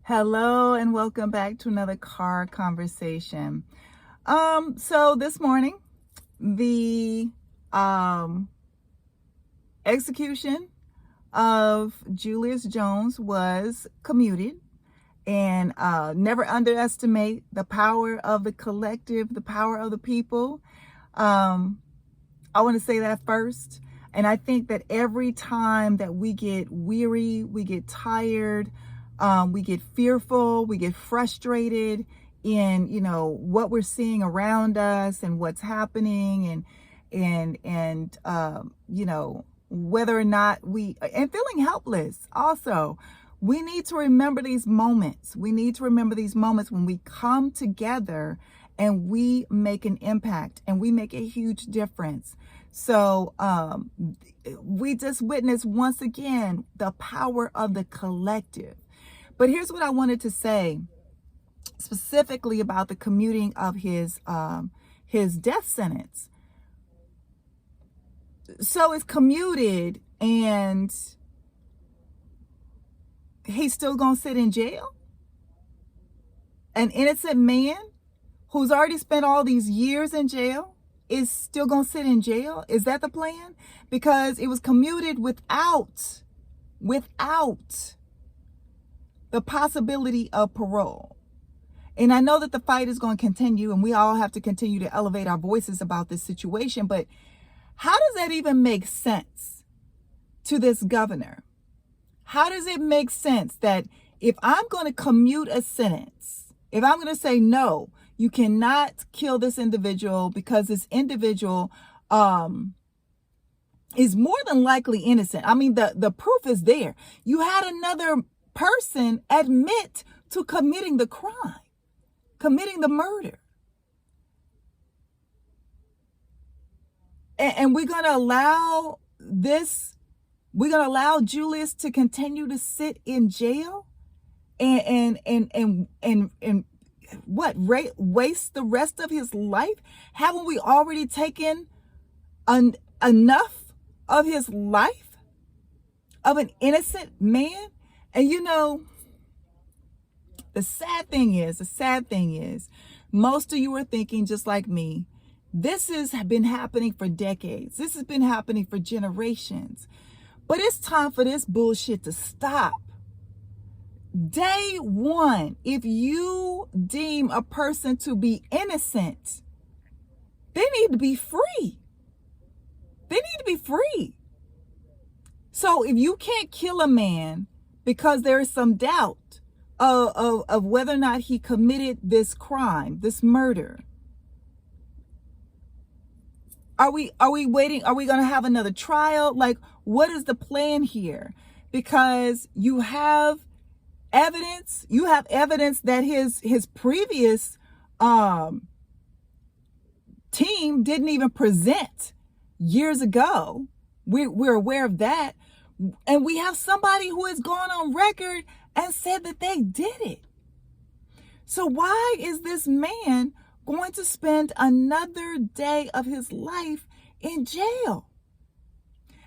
Hello and welcome back to another car conversation. So this morning, the execution of Julius Jones was commuted, and never underestimate the power of the collective, the power of the people. I want to say that first. And I think that every time that we get weary, we get tired, we get fearful, we get frustrated in, what we're seeing around us and what's happening and whether or not and feeling helpless also. We need to remember these moments. We need to remember these moments when we come together and we make an impact and we make a huge difference. So we just witnessed once again the power of the collective. But here's what I wanted to say specifically about the commuting of his death sentence. So it's commuted and he's still gonna sit in jail? An innocent man who's already spent all these years in jail is still gonna sit in jail? Is that the plan? Because it was commuted without the possibility of parole. And I know that the fight is going to continue and we all have to continue to elevate our voices about this situation, but how does that even make sense to this governor? How does it make sense that if I'm going to commute a sentence, if I'm going to say, no, you cannot kill this individual because this individual is more than likely innocent. I mean, the proof is there. You had another person admit to committing the crime, committing the murder. And we're going to allow Julius to continue to sit in jail and waste the rest of his life? Haven't we already taken enough of his life, of an innocent man? And the sad thing is, most of you are thinking just like me, this has been happening for decades. This has been happening for generations. But it's time for this bullshit to stop. Day one, if you deem a person to be innocent, they need to be free. They need to be free. So if you can't kill a man because there is some doubt of whether or not he committed this crime, this murder, are we waiting? Are we going to have another trial? Like, what is the plan here? Because you have evidence. You have evidence that his previous team didn't even present years ago. We're aware of that. And we have somebody who has gone on record and said that they did it. So why is this man going to spend another day of his life in jail?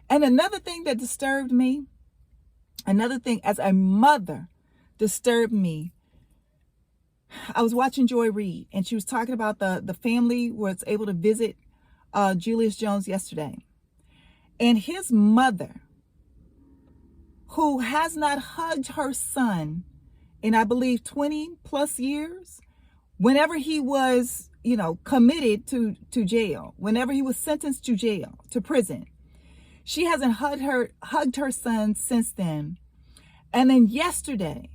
And another thing that disturbed me, another thing as a mother disturbed me, I was watching Joy Reid and she was talking about the family was able to visit Julius Jones yesterday. And his mother, who has not hugged her son in, I believe, 20 plus years, whenever he was, committed to jail, whenever he was sentenced to jail, to prison, she hasn't hugged her son since then. And then yesterday,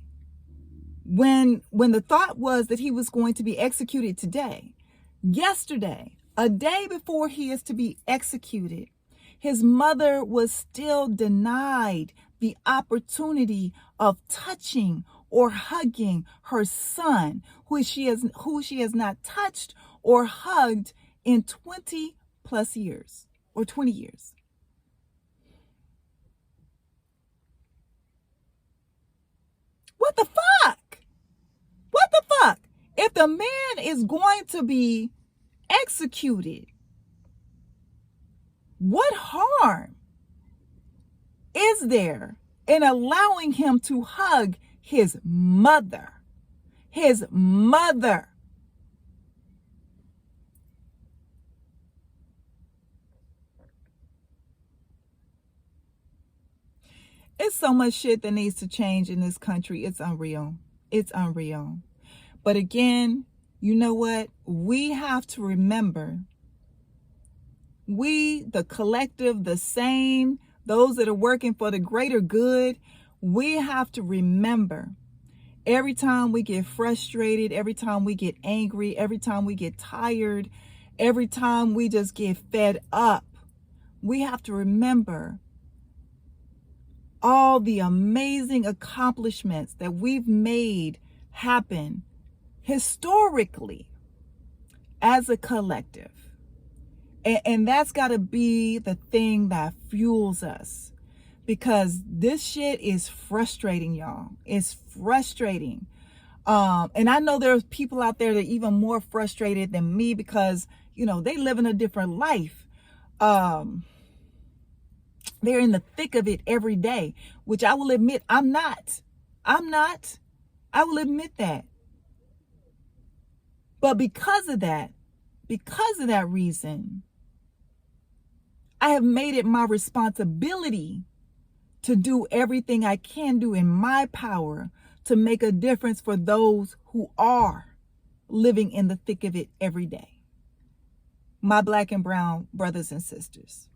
when the thought was that he was going to be executed today, yesterday, a day before he is to be executed, his mother was still denied the opportunity of touching or hugging her son, who she has not touched or hugged in 20 plus years or 20 years. What the fuck? What the fuck? If the man is going to be executed, what harm is there in allowing him to hug his mother. His mother. It's so much shit that needs to change in this country. It's unreal. It's unreal. But again, you know what? We have to remember, we, the collective, the sane, those that are working for the greater good, we have to remember, every time we get frustrated, every time we get angry, every time we get tired, every time we just get fed up, we have to remember all the amazing accomplishments that we've made happen historically as a collective. And that's got to be the thing that fuels us, because this shit is frustrating, y'all. It's frustrating. And I know there's people out there that are even more frustrated than me because, you know, they live in a different life. They're in the thick of it every day, which I will admit I'm not. I will admit that. But because of that reason, I have made it my responsibility to do everything I can do in my power to make a difference for those who are living in the thick of it every day. My Black and brown brothers and sisters.